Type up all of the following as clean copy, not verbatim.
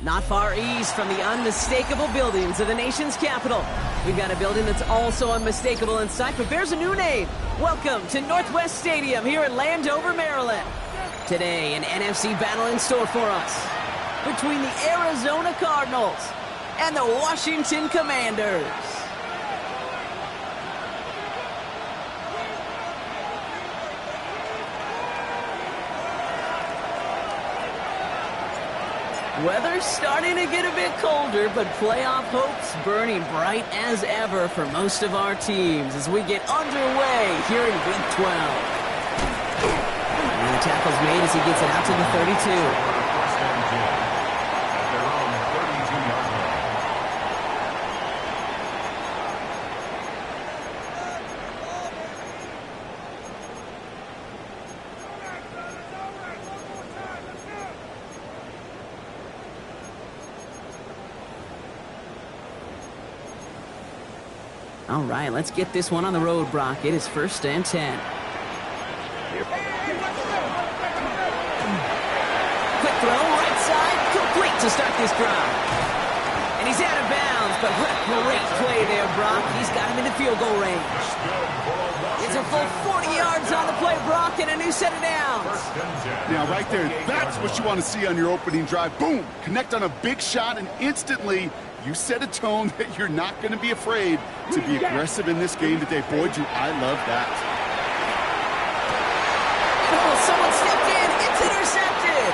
Not far east from the unmistakable buildings of the nation's capital, we've got a building that's also unmistakable in sight, but bears a new name. Welcome to Northwest Stadium here in Landover, Maryland. Today, an NFC battle in store for us between the Arizona Cardinals and the Washington Commanders. Weather's starting to get a bit colder, but playoff hopes burning bright as ever for most of our teams as we get underway here in Week 12. And the tackle's made as he gets it out to the 32. All right, let's get this one on the road, Brock. It is 1st and 10. Quick throw, right side, complete to start this drive. And he's out of bounds, but what a great play there, Brock. He's got him in the field goal range. It's a full 40 yards on the play, Brock, and a new set of downs. Now, right there, that's what you want to see on your opening drive. Boom! Connect on a big shot, and instantly you set a tone that you're not going to be afraid to be aggressive in this game today. Boy, do I love that. Oh, someone stepped in. It's intercepted.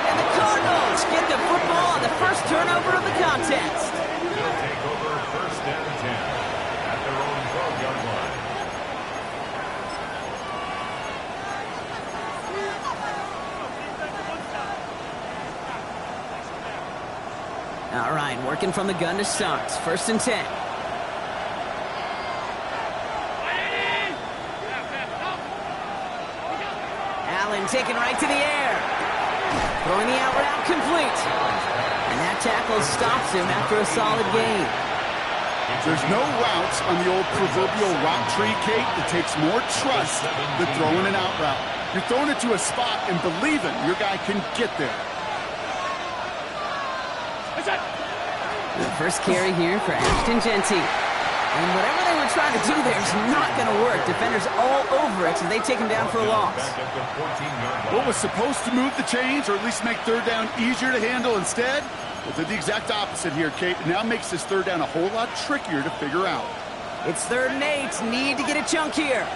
And the Cardinals get the football on the first turnover of the contest. They'll take over 1st and 10 at their own 12-yard line. All right, working from the gun to start. 1st and 10. Allen taken right to the air. Throwing the out route complete. And that tackle stops him after a solid gain. There's no routes on the old proverbial route tree, Kate. It takes more trust than throwing an out route. You're throwing it to a spot and believing your guy can get there. The first carry here for Ashton Genty. And whatever they were trying to do there is not going to work. Defenders all over it, so they take him down for a loss. What was supposed to move the chains, or at least make 3rd down easier to handle instead? Well, did the exact opposite here, Kate. It now makes this 3rd down a whole lot trickier to figure out. It's 3rd and 8. Need to get a chunk here.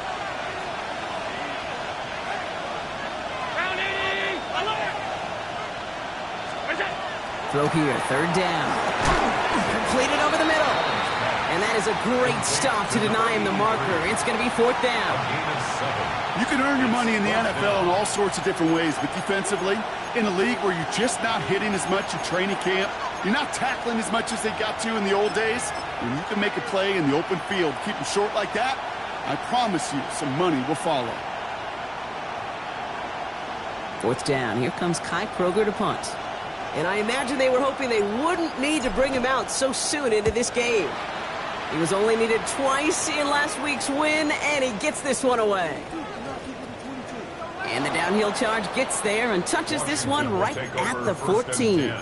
Throw here, 3rd down. Completed over the middle. And that is a great stop to deny him the marker. It's going to be 4th down. You can earn your money in the NFL in all sorts of different ways, but defensively, in a league where you're just not hitting as much in training camp, you're not tackling as much as they got to in the old days, when you can make a play in the open field, keep them short like that, I promise you some money will follow. 4th down. Here comes Kai Kroger to punt. And I imagine they were hoping they wouldn't need to bring him out so soon into this game. He was only needed twice in last week's win, and he gets this one away. And the downhill charge gets there and touches this one right at the 14.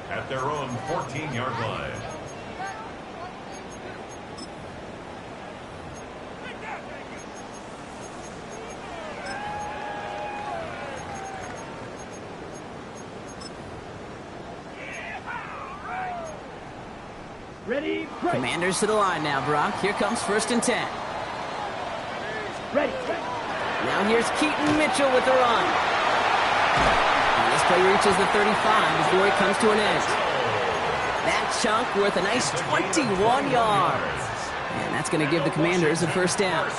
At their own 14-yard line. Ready, Commanders to the line now, Brock. Here comes 1st and 10. Ready. Now here's Keaton Mitchell with the run. And this play reaches the 35 before it comes to an end. That chunk worth a nice 21 yards. And that's going to give the Commanders a 1st down.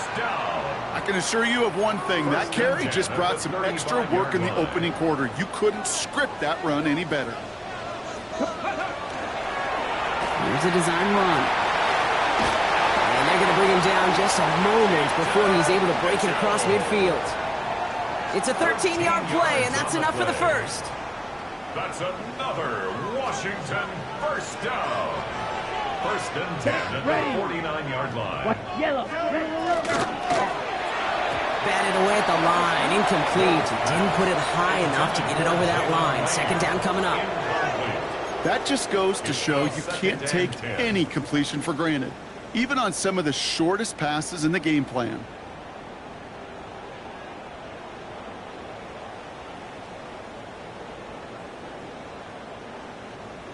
I can assure you of one thing. That carry just brought some extra work in the opening quarter. You couldn't script that run any better. Here's a design run. And they're going to bring him down just a moment before he's able to break it across midfield. It's a 13-yard play, and that's enough for the 1st. That's another Washington 1st down. 1st and 10 at the 49-yard line. Yellow. Batted away at the line. Incomplete. Didn't put it high enough to get it over that line. 2nd down coming up. That just goes to show you can't take any completion for granted, even on some of the shortest passes in the game plan.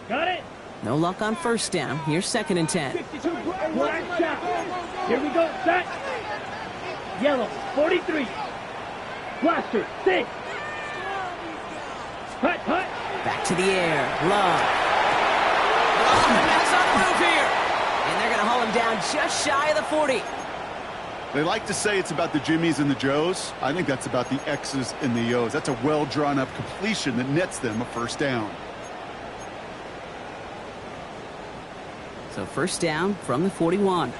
Got it? No luck on first down. Here's 2nd and 10. Black shot. Here we go. Set. Yellow. 43. Blaster. 6. Hut, hut. Back to the air. Love. And that's on the move here. And they're going to haul him down just shy of the 40. They like to say it's about the Jimmies and the Joes. I think that's about the X's and the O's. That's a well-drawn-up completion that nets them a first down. So first down from the 41.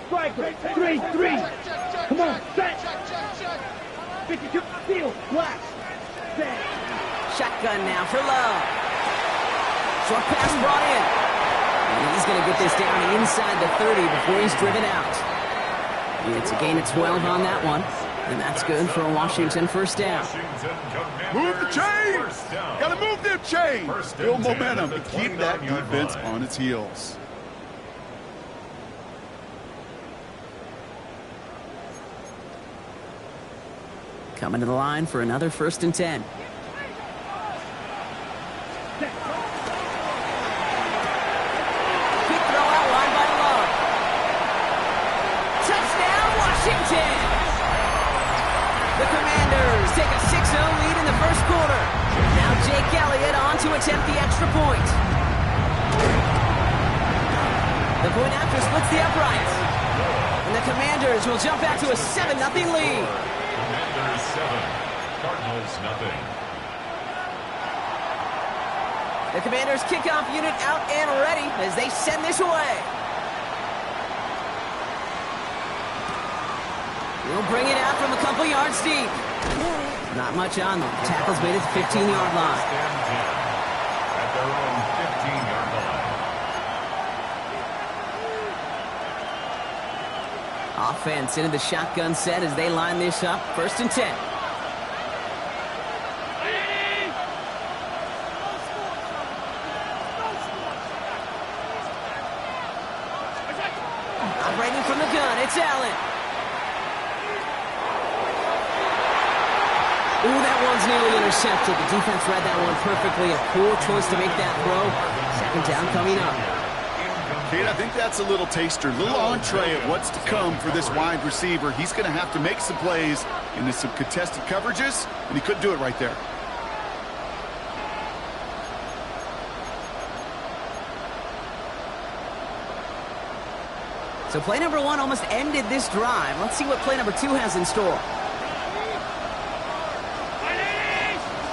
Striker. 3. Come on. Set. 52. Field. Black. Set. Shotgun now for Love. Short pass brought in. And he's going to get this down inside the 30 before he's driven out. It's a gain of 12 on that one. And that's good for a Washington first down. Move the chain! Gotta move them chain! Build momentum and keep that defense on its heels. Coming to the line for another 1st and 10. Quick throw out wide by Love. Touchdown, Washington! The Commanders take a 6-0 lead in the first quarter. Now Jake Elliott on to attempt the extra point. The point after splits the uprights. And the Commanders will jump back to a 7-0 lead. Commanders 7, Cardinals nothing. The Commanders kickoff unit out and ready as they send this away. He'll bring it out from a couple yards deep. Not much on them. Tackle's made at the 15-yard line. At their own 15-yard line. Offense into the shotgun set as they line this up. 1st and 10. Operating from the gun, it's Allen. Ooh, that one's nearly intercepted. The defense read that one perfectly. A poor choice to make that throw. 2nd down coming up. Kate, I think that's a little taster, a little entree of what's to come for this wide receiver. He's going to have to make some plays into some contested coverages, and he couldn't do it right there. So play number 1 almost ended this drive. Let's see what play number 2 has in store.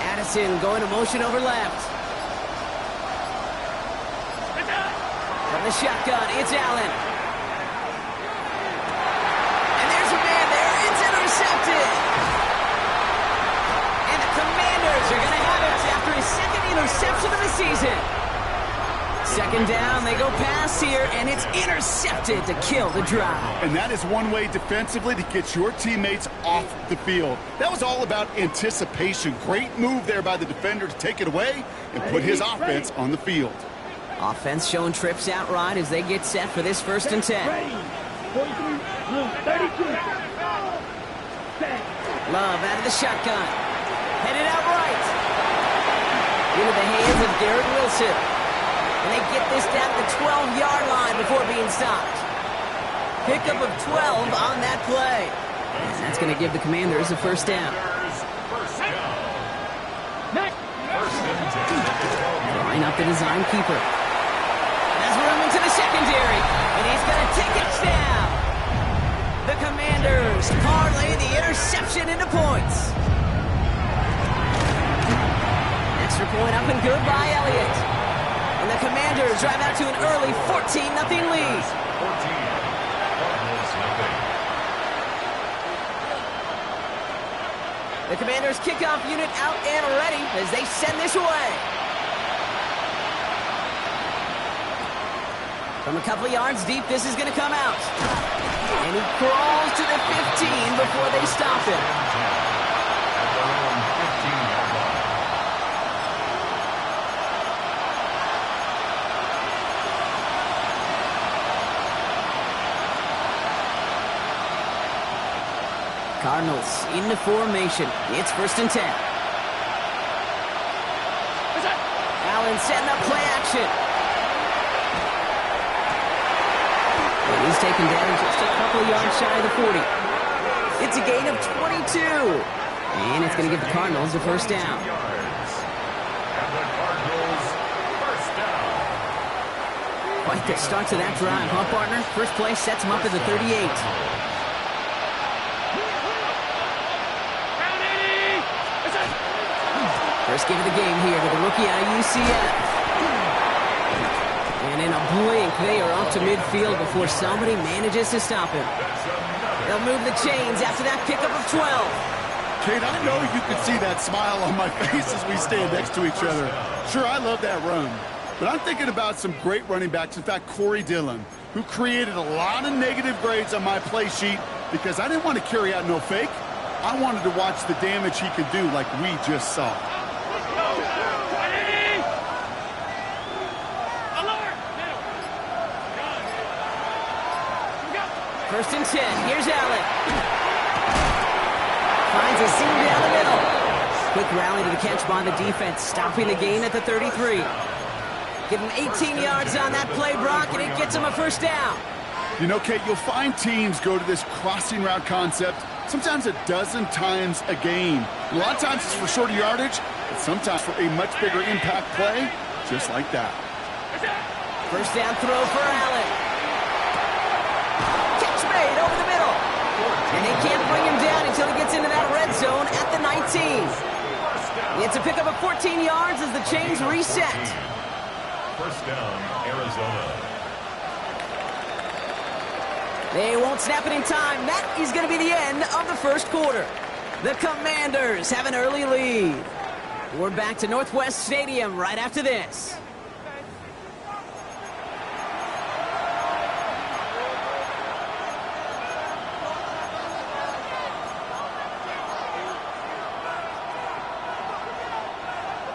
Addison going to motion over left. From the shotgun, it's Allen. And there's a man there. It's intercepted. And the Commanders are going to have it after his 2nd interception of the season. 2nd down, they go pass here, and it's intercepted to kill the drive. And that is one way defensively to get your teammates off the field. That was all about anticipation. Great move there by the defender to take it away and put his offense on the field. Offense showing trips outright as they get set for this 1st and 10. Love out of the shotgun. Headed out right. Into the hands of Garrett Wilson. And they get this down to the 12-yard line before being stopped. Pickup of 12 on that play. And that's going to give the Commanders a 1st down. Line up the design keeper. Has room into the secondary. And he's going to take it down. The Commanders parlay the interception into points. Extra point up and good by Elliott. And the Commanders drive out to an early 14-0 lead. 14, Cardinals nothing. The Commanders kickoff unit out and ready as they send this away. From a couple of yards deep, this is going to come out. And he crawls to the 15 before they stop him. At their own 15-yard line. Cardinals into formation. It's 1st and 10. Allen setting up play action. And he's taken down just a couple of yards shy of the 40. It's a gain of 22. And it's going to give the Cardinals a 1st down. Quite the start to that drive, huh, partner? First play sets him up at the 38. First game of the game here to the rookie out of UCF. And in a blink, they are up to midfield before somebody manages to stop him. They'll move the chains after that pickup of 12. Kate, I know you can see that smile on my face as we stand next to each other. Sure, I love that run. But I'm thinking about some great running backs. In fact, Corey Dillon, who created a lot of negative grades on my play sheet because I didn't want to carry out no fake. I wanted to watch the damage he could do like we just saw. 1st and 10. Here's Allen. Finds a seam down the middle. Quick rally to the catch by the defense, stopping the gain at the 33. Give him 18 yards on that play, Brock, and it gets him a 1st down. You know, Kate, you'll find teams go to this crossing route concept sometimes a dozen times a game. A lot of times it's for shorter yardage, but sometimes for a much bigger impact play, just like that. 1st down throw for Allen. Catch made over the middle. And they can't bring him down until he gets into that red zone at the 19. It's a pickup of 14 yards as the chains reset. 1st down, Arizona. They won't snap it in time. That is going to be the end of the 1st quarter. The Commanders have an early lead. We're back to Northwest Stadium right after this.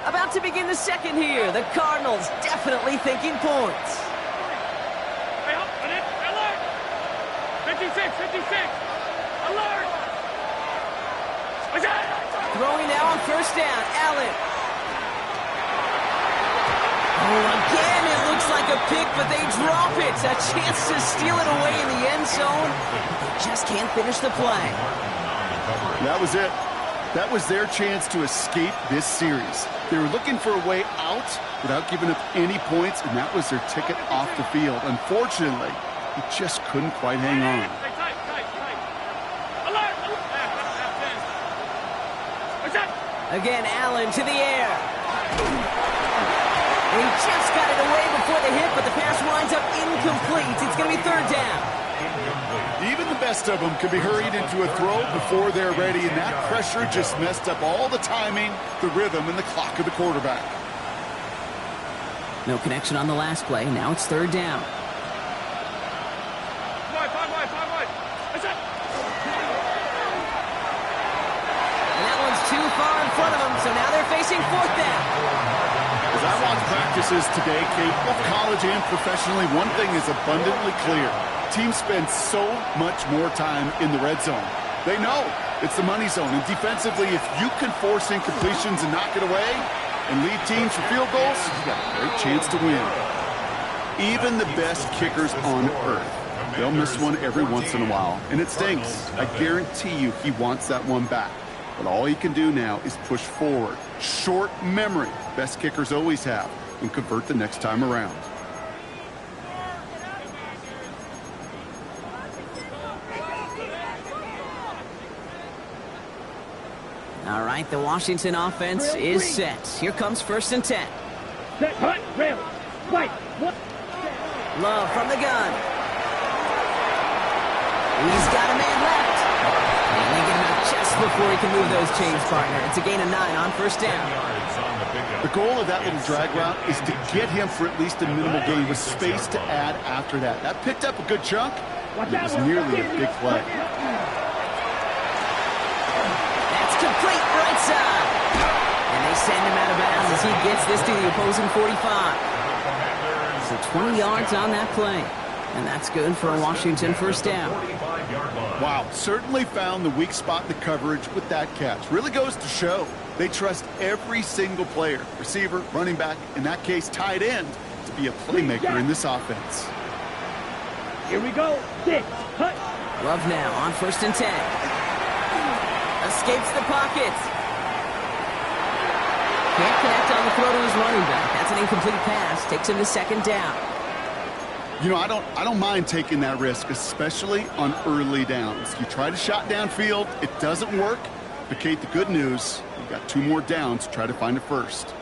About to begin the 2nd here. The Cardinals definitely thinking points. 56, alert! Throwing now on 1st down, Allen. Oh, again, it looks like a pick, but they drop it. A chance to steal it away in the end zone. They just can't finish the play. That was it. That was their chance to escape this series. They were looking for a way out without giving up any points, and that was their ticket off the field. Unfortunately, he just couldn't quite hang on. Again, Allen to the air. He just got it away before the hit, but the pass winds up incomplete. It's going to be 3rd down. Even the best of them could be hurried into a throw before they're ready, and that pressure just messed up all the timing, the rhythm, and the clock of the quarterback. No connection on the last play. Now it's 3rd down. Too far in front of them, so now they're facing 4th down. As I watch practices today, Kate, both college and professionally, one thing is abundantly clear. Teams spend so much more time in the red zone. They know it's the money zone, and defensively, if you can force incompletions and knock it away and lead teams for field goals, you've got a great chance to win. Even the best kickers on earth, they'll miss one every once in a while, and it stinks. I guarantee you he wants that one back. But all he can do now is push forward. Short memory, best kickers always have, and convert the next time around. All right, the Washington offense is set. Here comes 1st and 10. Set, hut, rail, right, what? Love from the gun. He's got a man left. And they get him out just before he can move those chains, partner. It's a gain of 9 on 1st down. The goal of that little drag route is to get him for at least a minimal gain with space to add after that. That picked up a good chunk, and it was nearly a big play. That's complete right side. And they send him out of bounds as he gets this to the opposing 45. So 20 yards on that play. And that's good for a Washington 1st down. 45-yard line. Wow, certainly found the weak spot in the coverage with that catch. Really goes to show they trust every single player, receiver, running back, in that case tight end, to be a playmaker in this offense. Here we go. 6. Cut. Love now on 1st and 10. Escapes the pocket. Can't connect on the throw to his running back. That's an incomplete pass. Takes him to 2nd down. You know, I don't mind taking that risk, especially on early downs. You try to shot downfield, it doesn't work. But Kate, the good news, you've got 2 more downs to try to find it first.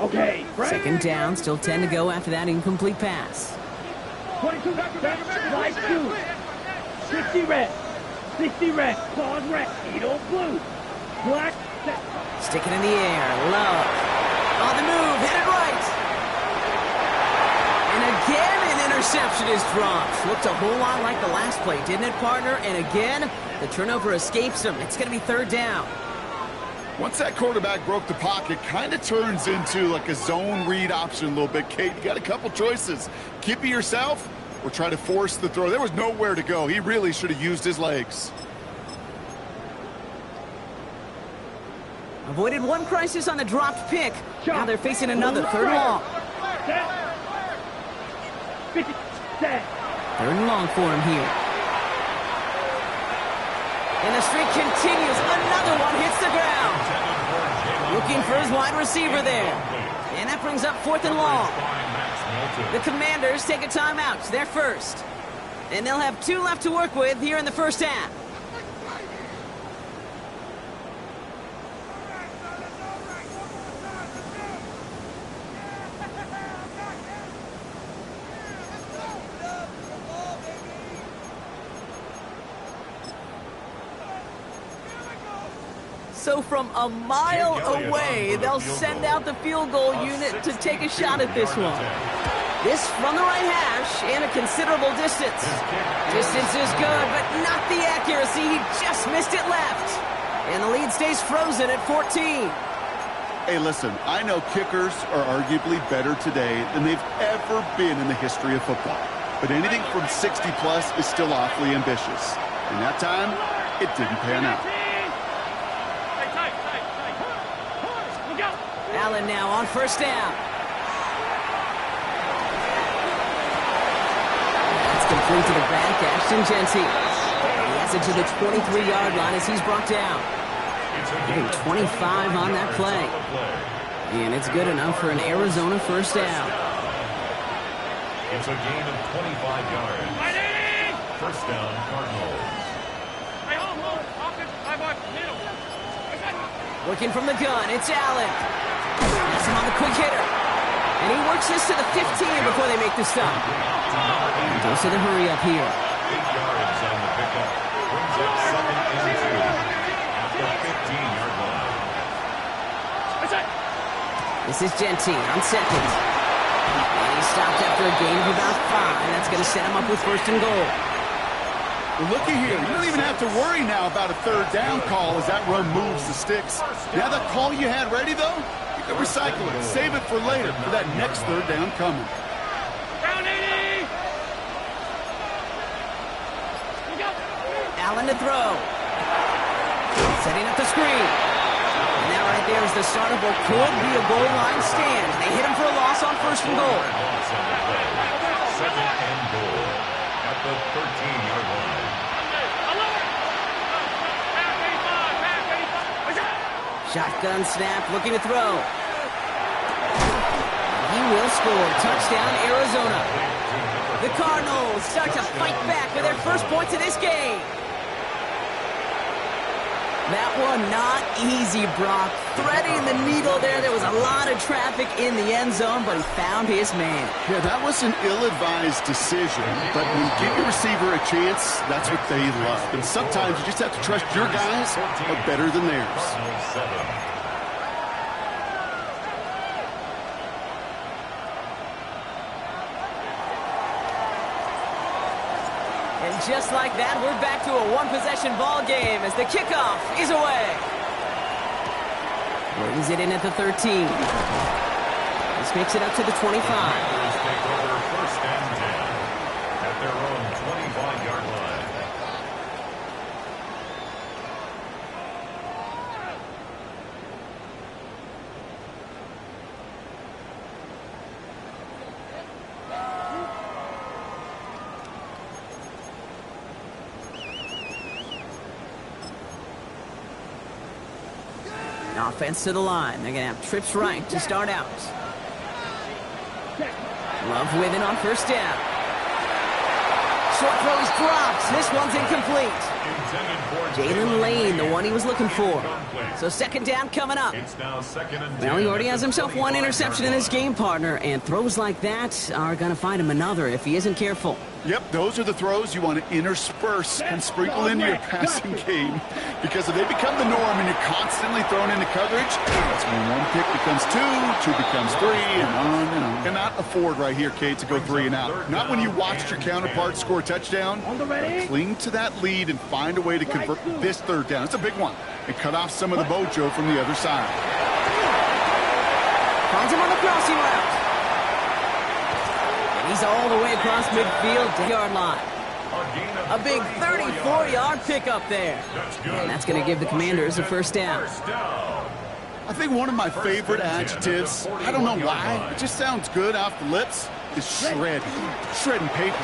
Okay. 2nd down, still 10 to go after that incomplete pass. 22. Slide 2. 60 red. 60 red. Claws red. Needle blue. Black. Set. Stick it in the air. Love. On the move. Hit it right. And again, an interception is dropped. Looked a whole lot like the last play, didn't it, partner? And again, the turnover escapes him. It's going to be 3rd down. Once that quarterback broke the pocket, kind of turns into like a zone read option a little bit, Kate. You got a couple choices. Keep it yourself or try to force the throw. There was nowhere to go. He really should have used his legs. Avoided one crisis on the dropped pick. Now they're facing another 3rd long. 50. Set. 3rd and long for him here. And the streak continues. Another one hits the ground. Looking for his wide receiver there. And that brings up 4th and long. The Commanders take a timeout. They're first. And they'll have 2 left to work with here in the 1st half. So from a mile away, they'll send out the field goal unit to take a shot at this one. This from the right hash and a considerable distance. Distance is good, but not the accuracy. He just missed it left. And the lead stays frozen at 14. Hey, listen, I know kickers are arguably better today than they've ever been in the history of football. But anything from 60-plus is still awfully ambitious. And that time, it didn't pan out. Allen now on 1st down. It's complete to the back, Ashton Genty. He has it to the 23-yard line as he's brought down. Getting 25 on that play. And it's good enough for an Arizona 1st down. It's a gain of 25 yards. 1st down, Cardinals. Working from the gun, it's Allen. That's him on the quick hitter. And he works this to the 15 before they make the stop. And goes to the hurry up here. 8 yards on the pickup. Brings up 2nd and 2 at the 15-yard line. This is Genty on 2nd. And he stopped after a gain of about 5. That's going to set him up with 1st and goal. Well, looky here. You don't even have to worry now about a 3rd down call as that run moves the sticks. Now that call you had ready, though, you can recycle it. Save it for later for that next 3rd down coming. Down 80. Allen to throw. Setting up the screen. And now right there is the start of what could be a goal line stand. They hit him for a loss on 1st and goal. 2nd and goal at the 13-yard line. Shotgun snap, looking to throw. He will score. Touchdown, Arizona. The Cardinals start to fight back with their first points of this game. That one not easy, Brock. Threading the needle there. There was a lot of traffic in the end zone, but he found his man. Yeah, that was an ill-advised decision, but when you give your receiver a chance, that's what they love. And sometimes you just have to trust your guys are better than theirs. And just like that, we're back to a one-possession ball game as the kickoff is away. Brings it in at the 13. This makes it up to the 25. Offense to the line. They're going to have trips right to start out. Love with it on first down. Short throw is dropped. This one's incomplete. Jalen Lane, the one he was looking for. So second down coming up. Well, he already has himself one interception in this game, partner, and throws like that are going to find him another if he isn't careful. Yep, those are the throws you want to intersperse and sprinkle into your passing game, because if they become the norm and you're constantly thrown into coverage, that's when one pick becomes two becomes three, and on and on. Cannot afford right here, Kate, to go 3 and out. Not when you watched your counterpart score a touchdown. Cling to that lead and find a way to convert this third down. It's a big one. And cut off some of the mojo from the other side. Finds him on the crossing route. He's all the way across midfield, yard line. A big 34-yard pickup there. And that's going to give the Commanders a first down. I think one of my favorite adjectives, I don't know why, it just sounds good off the lips, is shredding. Shredding paper.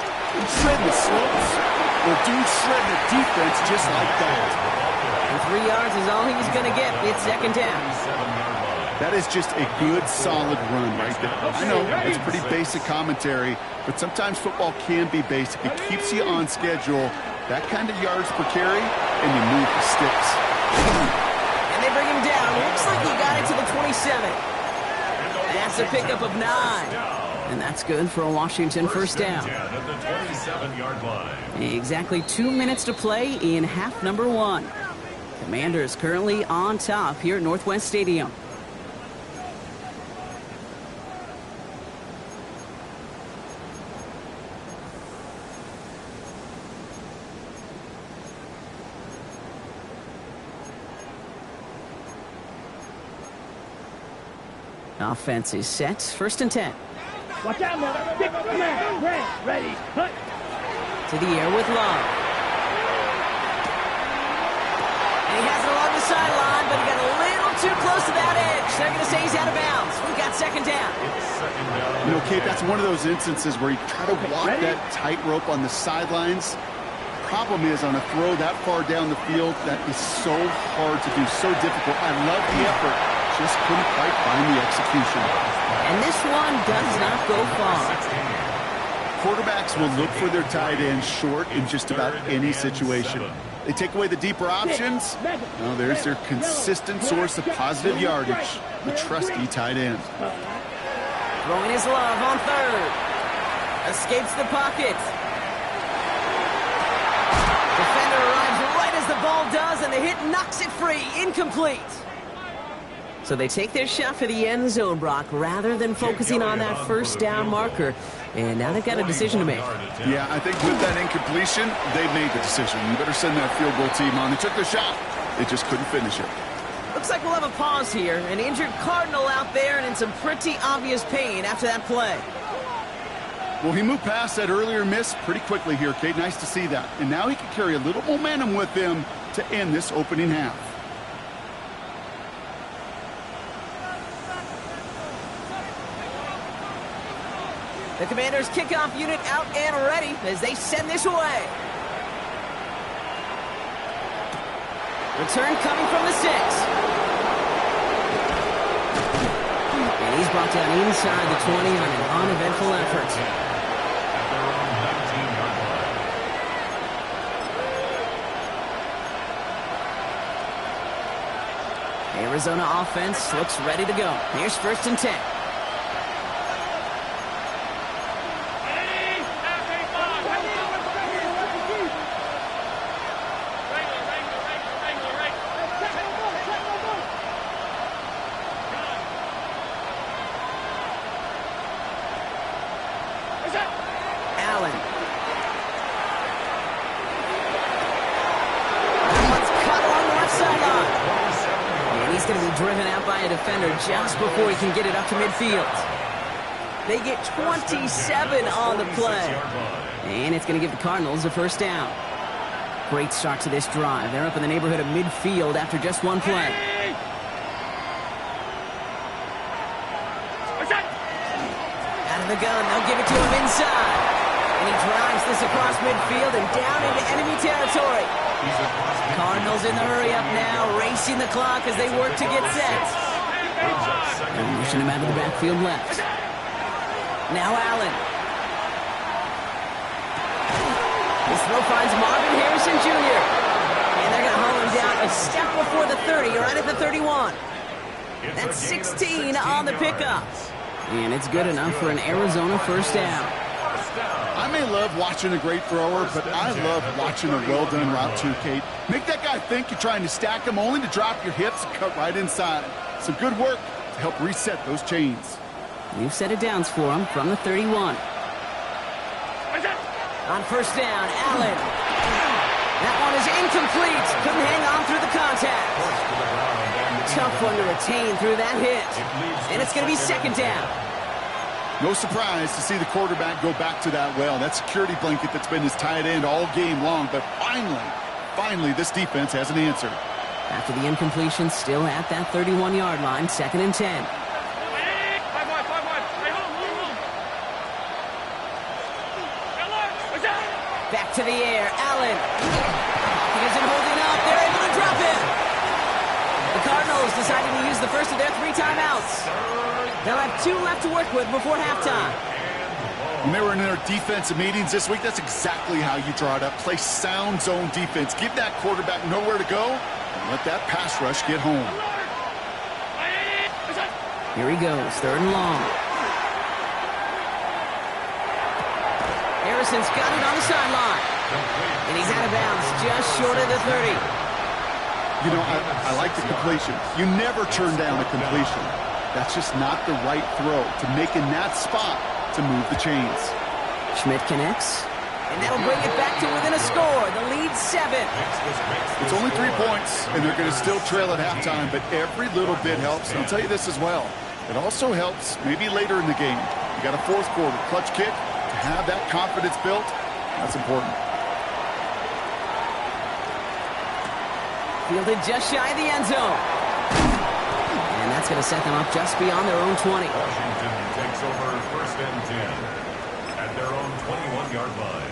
Shredding the slopes. Well, dude, shredding the defense just like that. And 3 yards is all he's going to get. It's second down. That is just a good, solid run right there. I know, it's pretty basic commentary, but sometimes football can be basic. It keeps you on schedule, that kind of yards per carry, and you move the sticks. And they bring him down. Looks like he got it to the 27. That's a pickup of 9. And that's good for a Washington first down. Exactly 2 minutes to play in half number 1. Commanders currently on top here at Northwest Stadium. Offense is set. First and 10. Watch out, man. Stick, ready, cut. To the air with Love. And he has it along the sideline, but he got a little too close to that edge. They're going to say he's out of bounds. We've got second down. You know, Kate, that's one of those instances where you try to walk that tightrope on the sidelines. Problem is, on a throw that far down the field, that is so hard to do, so difficult. I love the effort. Just couldn't quite find the execution. And this one does not go far. Quarterbacks will look for their tight end short in just about any situation. They take away the deeper options. Now there's their consistent source of positive yardage, the trusty tight end. Throwing his Love on third. Escapes the pocket. Defender arrives right as the ball does, and the hit knocks it free. Incomplete. So they take their shot for the end zone, Brock, rather than focusing on that first down marker. And now they've got a decision to make. Yeah, I think with that incompletion, they made the decision. You better send that field goal team on. They took the shot. They just couldn't finish it. Looks like we'll have a pause here. An injured Cardinal out there and in some pretty obvious pain after that play. Well, he moved past that earlier miss pretty quickly here, Kate. Nice to see that. And now he can carry a little momentum with him to end this opening half. The Commanders' kickoff unit out and ready as they send this away. Return coming from the 6. And he's brought down inside the 20 on an uneventful effort. Arizona offense looks ready to go. Here's first and 10. Driven out by a defender just before he can get it up to midfield. They get 27 on the play. And it's going to give the Cardinals a first down. Great start to this drive. They're up in the neighborhood of midfield after just one play. Out of the gun, they'll give it to him inside. And he drives this across midfield and down into enemy territory. Cardinals in the hurry up now, racing the clock as they work to get set. And pushing him out of the backfield left. Now Allen. This throw finds Marvin Harrison Jr. And they're going to haul him down a step before the 30, right at the 31. That's 16 on the pickup. And it's good enough for an Arizona first down. I may love watching a great thrower, but I love watching a well-done route too, Kate. Make that guy think you're trying to stack him only to drop your hips and cut right inside. Some good work to help reset those chains. New set of downs for him from the 31. On first down, Allen. That one is incomplete. Couldn't hang on through the contact. Tough one to retain through that hit. And it's going to be second down. No surprise to see the quarterback go back to that well. That security blanket that's been his tight end all game long. But finally, this defense has an answer. After the incompletion, still at that 31-yard line, second and 10. Back to the air, Allen. He isn't holding up. They're able to drop it. The Cardinals deciding to use the first of their 3 timeouts. They'll have 2 left to work with before halftime. When they were in their defensive meetings this week, that's exactly how you draw it up. Play sound zone defense. Give that quarterback nowhere to go and let that pass rush get home. Here he goes, third and long. Harrison's got it on the sideline. And he's out of bounds just short of the 30. You know, I like the completion. You never turn down a completion. That's just not the right throw to make in that spot to move the chains. Schmidt connects. And that'll bring it back to within a score. The lead 7. It's only 3 points, and they're going to still trail at halftime, but every little bit helps. And I'll tell you this as well. It also helps maybe later in the game. You got a fourth quarter clutch kick. To have that confidence built, that's important. Fielded just shy of the end zone. And that's going to set them up just beyond their own 20. Washington takes over first and 10 at their own 21-yard line.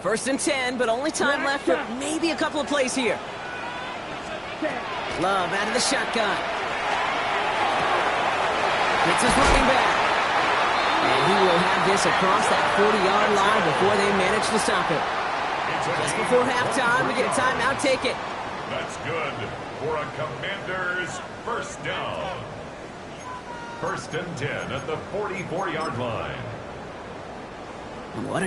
First and 10, but only time left for maybe a couple of plays here. Love out of the shotgun. It's his running back. And he will have this across that 40-yard line before they manage to stop it. Just before halftime, we get a timeout. Take it. That's good for a Commander's first down. First and 10 at the 44-yard line. What